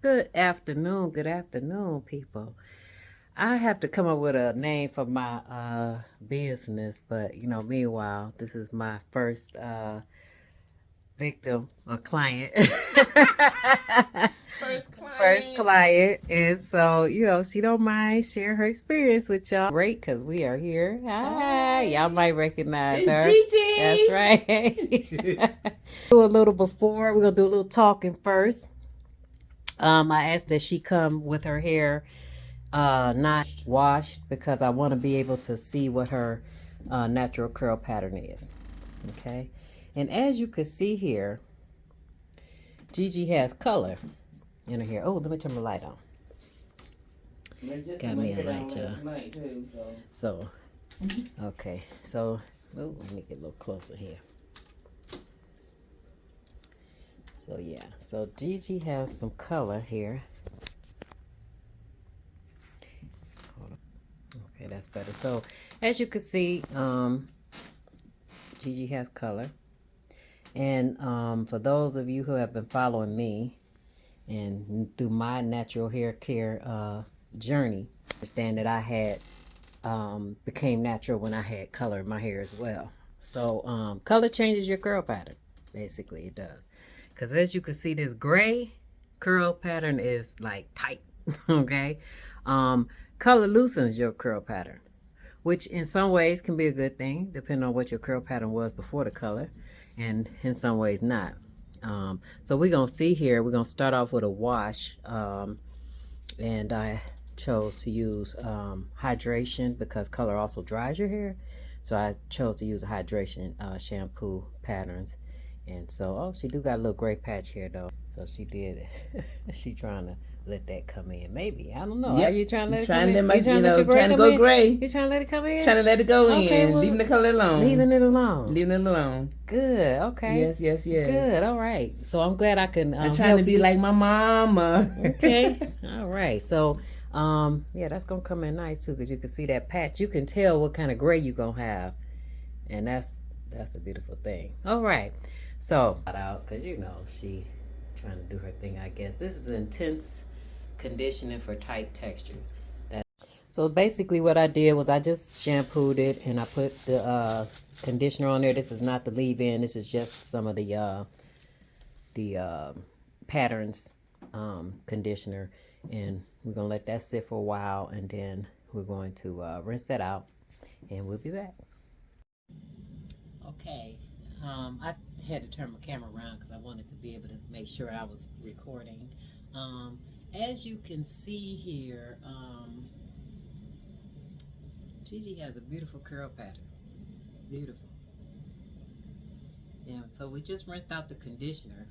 Good afternoon, people. I have to come up with a name for my business, but meanwhile, this is my first victim or client. First First client. client, and so she don't mind sharing her experience with y'all. Great, because we are here. Hi, y'all might recognize It's her. That's Gigi. right. Do a little before. We're gonna do a little talking first. I asked that she come with her hair not washed because I want to be able to see what her natural curl pattern is. Okay, and as you can see here, Gigi has color in her hair. Oh, let me turn the light on. Got me a light, y'all. So, okay, so let me get a little closer here. So yeah, so Gigi has some color here. Okay, that's better. So as you can see, Gigi has color. And for those of you who have been following me and through my natural hair care journey, understand that I had became natural when I had color in my hair as well. So color changes your curl pattern. Basically, it does. Because as you can see, this gray curl pattern is like tight. Okay. Color loosens your curl pattern, which in some ways can be a good thing, depending on what your curl pattern was before the color, and in some ways not. So we're gonna see here. We're gonna start off with a wash, and I chose to use hydration because color also dries your hair. So I chose to use a hydration shampoo patterns. And so, oh, she do got a little gray patch here though. So she did. She trying to let that come in. Maybe, I don't know. Yep. Are you trying to let it come in? You trying to let your gray trying to come go in? gray. You trying to let it come in? Trying to let it go Okay, in. well, Leaving the color alone. leaving it alone. Leaving it alone. Good. Okay. Yes, yes, yes. Good. All right. So I'm glad I can. I'm trying to be like my mama. Okay. All right. So, yeah, that's gonna come in nice too, because you can see that patch. You can tell what kind of gray you gonna have, and that's a beautiful thing. All right. So out because she trying to do her thing. I guess this is intense conditioning for tight textures. So basically what I did was I just shampooed it and I put the conditioner on there. This is not the leave-in. This is just some of the patterns conditioner. And we're going to let that sit for a while. And then we're going to rinse that out. And we'll be back. Okay. I had to turn my camera around because I wanted to be able to make sure I was recording. As you can see here, Gigi has a beautiful curl pattern. Beautiful. And so we just rinsed out the conditioner.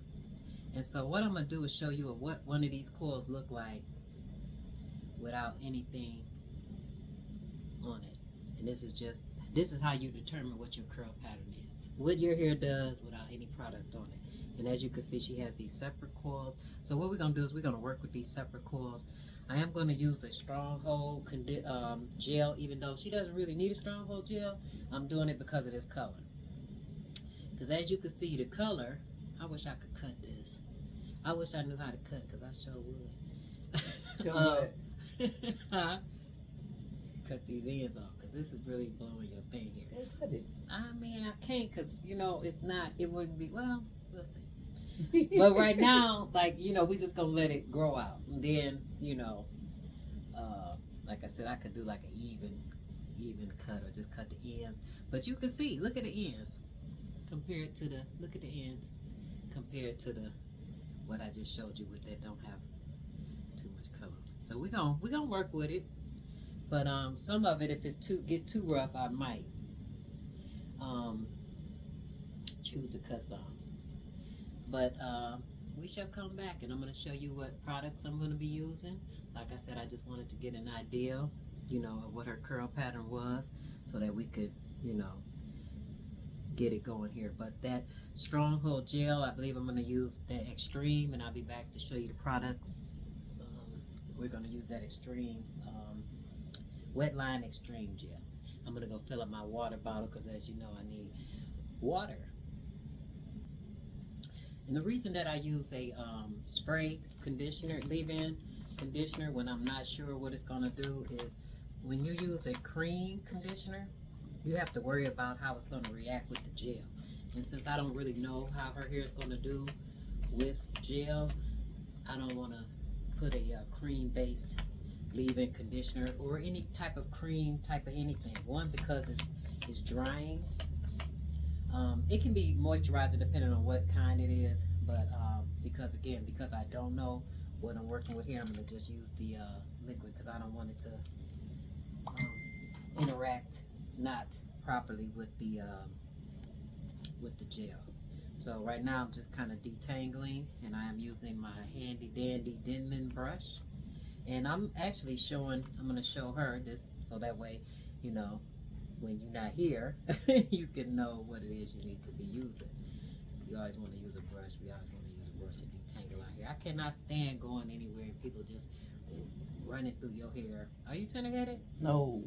And so what I'm going to do is show you what one of these coils look like without anything on it. And this is how you determine what your curl pattern is. What your hair does without any product on it. And as you can see, she has these separate coils. So what we're going to do is we're going to work with these separate coils. I am going to use a stronghold gel, even though she doesn't really need a stronghold gel. I'm doing it because of this color. Because as you can see, the color, I wish I could cut this. I wish I knew how to cut, because I sure would. Cut these ends off, because this is really blowing your thing here. Cut it. I mean, I can't, because, it's not, it wouldn't be, well, we'll see. But right now, we just gonna let it grow out. And then, like I said, I could do like an even cut or just cut the ends. But you can see, look at the ends compared to look at the ends compared to what I just showed you with that don't have too much color. So we're gonna work with it. But some of it, if it's get too rough, I might choose to cut some. But we shall come back, and I'm going to show you what products I'm going to be using. Like I said, I just wanted to get an idea, of what her curl pattern was, so that we could, get it going here. But that stronghold gel, I believe I'm going to use that extreme, and I'll be back to show you the products. We're going to use that extreme wet line extreme gel. I'm going to go fill up my water bottle, because as you know, I need water. And the reason that I use a spray conditioner, leave-in conditioner, when I'm not sure what it's gonna do is when you use a cream conditioner, you have to worry about how it's gonna react with the gel. And since I don't really know how her hair is gonna do with gel, I don't wanna put a cream-based leave-in conditioner or any type of cream, type of anything. One, because it's drying. It can be moisturizing depending on what kind it is, but because I don't know what I'm working with here, I'm gonna just use the liquid because I don't want it to interact not properly with the gel. So right now I'm just kind of detangling, and I am using my handy dandy Denman brush, and I'm actually showing. I'm gonna show her this so that way, you know, when you're not here, you can know what it is you need to be using. You always want to use a brush. We always want to use a brush to detangle our hair. I cannot stand going anywhere and people just running through your hair. Are you turning headed? No.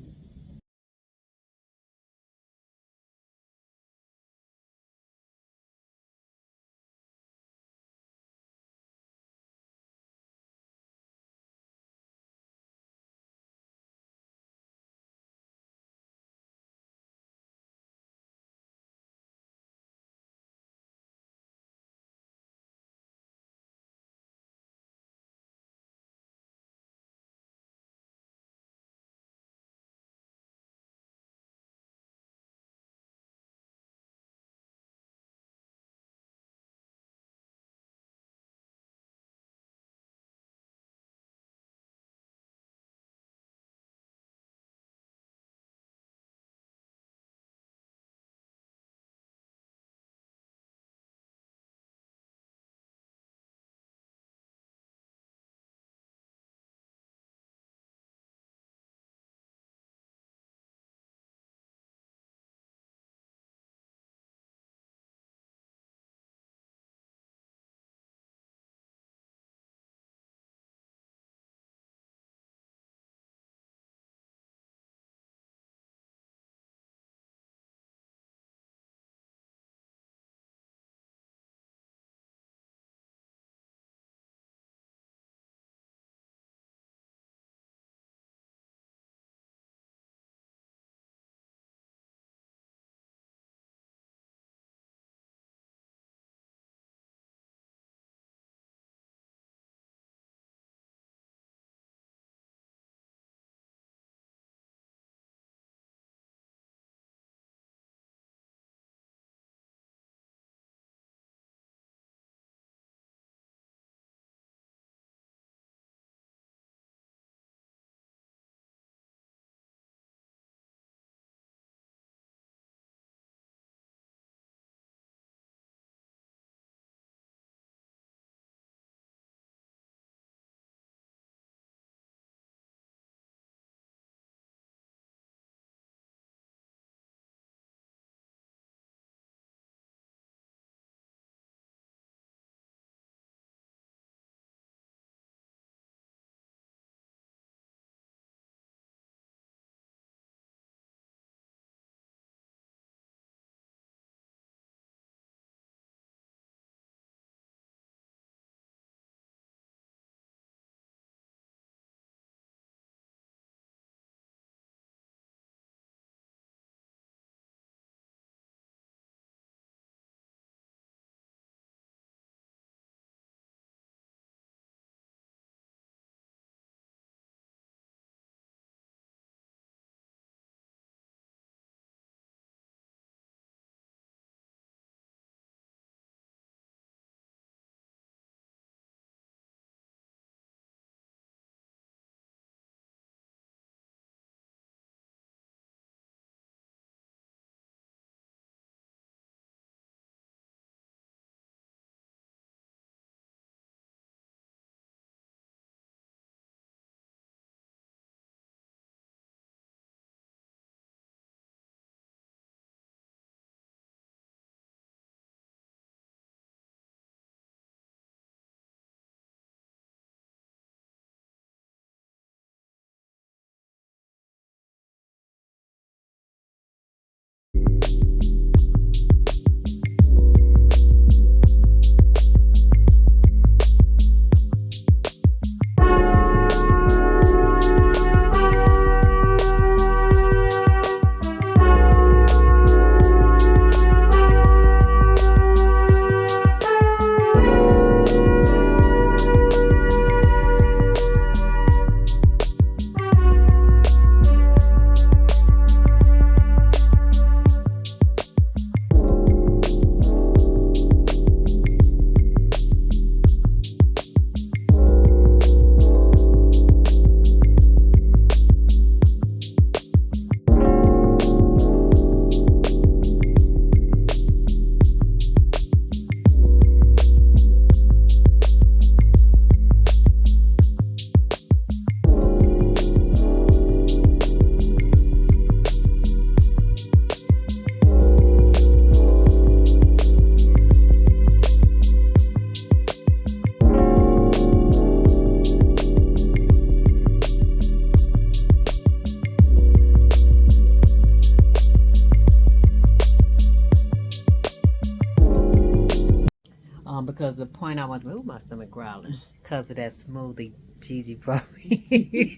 was the point I wanted to move my stomach growling because of that smoothie Gigi brought me.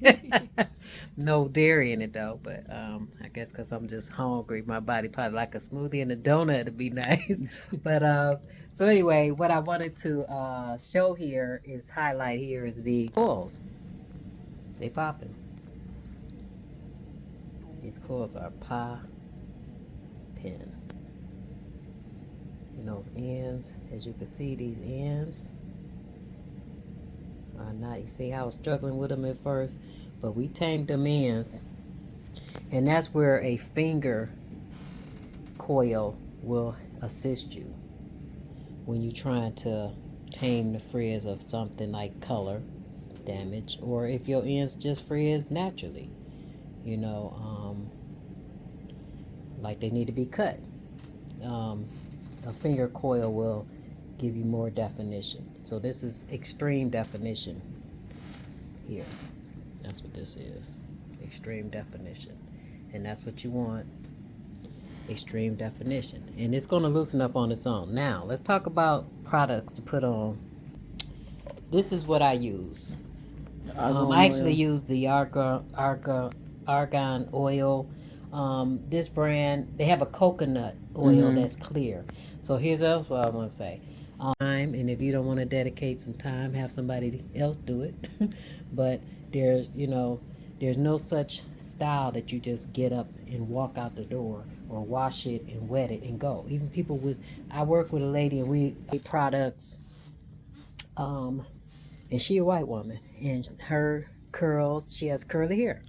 No dairy in it though, but I guess because I'm just hungry, my body probably like a smoothie and a donut to be nice. But so anyway, what I wanted to show here is highlight here is the coils. They popping. These coils are popping. And those ends, as you can see, these ends are not. You see how I was struggling with them at first, but we tamed them ends, and that's where a finger coil will assist you when you're trying to tame the frizz of something like color damage, or if your ends just frizz naturally, you know, like they need to be cut. A finger coil will give you more definition. So this is extreme definition here. That's what this is. Extreme definition. And that's what you want. Extreme definition. And it's going to loosen up on its own. Now, let's talk about products to put on. This is what I use. I actually use the argan oil. This brand, they have a coconut oil that's clear. So here's else what I want to say. And if you don't want to dedicate some time, have somebody else do it. But there's no such style that you just get up and walk out the door or wash it and wet it and go. Even people I work with a lady and we make products, and she a white woman, and her curls, she has curly hair.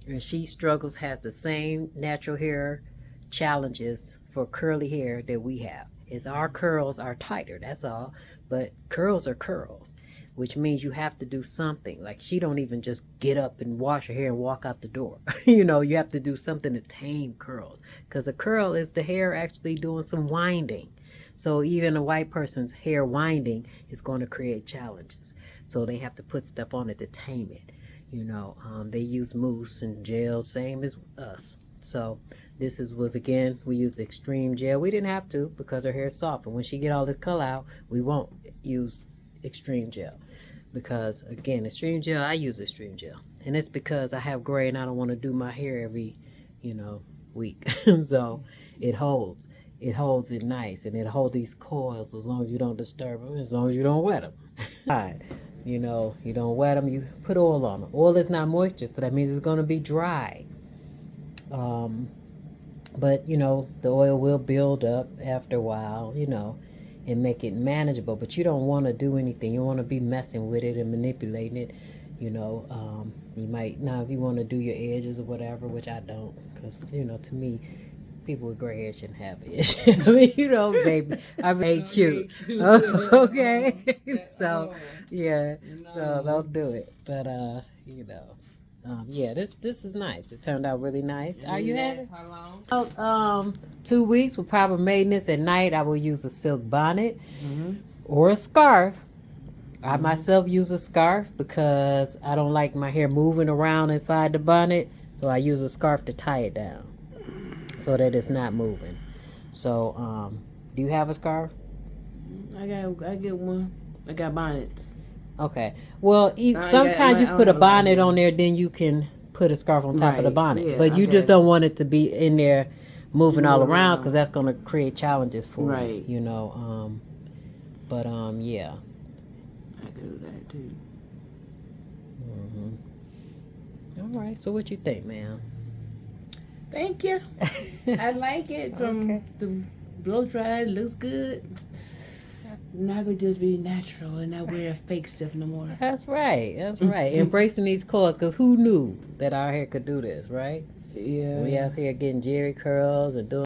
And she has the same natural hair challenges for curly hair that we have. Is our curls are tighter, that's all. But curls are curls, which means you have to do something. Like she don't even just get up and wash her hair and walk out the door. You have to do something to tame curls. Because a curl is the hair actually doing some winding. So even a white person's hair winding is going to create challenges. So they have to put stuff on it to tame it. They use mousse and gel, same as us. So this was again, we used extreme gel. We didn't have to because her hair is soft. And when she get all this color out, we won't use extreme gel. Because again, extreme gel, I use extreme gel. And it's because I have gray and I don't want to do my hair every, week. So it holds. It holds it nice. And it holds these coils as long as you don't disturb them, as long as you don't wet them. Right. You don't wet them, you put oil on them. Oil is not moisture, so that means it's going to be dry. But, the oil will build up after a while, and make it manageable. But you don't want to do anything. You don't want to be messing with it and manipulating it. You might, now if you want to do your edges or whatever, which I don't, because, to me, people with gray hair shouldn't have edges. Baby, I made cute. Okay. So, yeah. So don't do it. But, yeah, this is nice. It turned out really nice. Are you happy? How long? 2 weeks with proper maintenance. At night, I will use a silk bonnet or a scarf. I myself use a scarf because I don't like my hair moving around inside the bonnet. So I use a scarf to tie it down so that it's not moving. So, do you have a scarf? I get one. I got bonnets. Okay. Well, sometimes you put a bonnet on there, then you can put a scarf on top of the bonnet. Yeah, but you just don't want it to be in there moving all around because that's going to create challenges for you. But yeah. I could do that too. All right. So what you think, ma'am? Thank you. I like it. From the blow dry, it looks good. Not gonna just be natural and not wear fake stuff no more. That's right. Embracing these coils, because who knew that our hair could do this, right? Yeah. We out here getting jerry curls and doing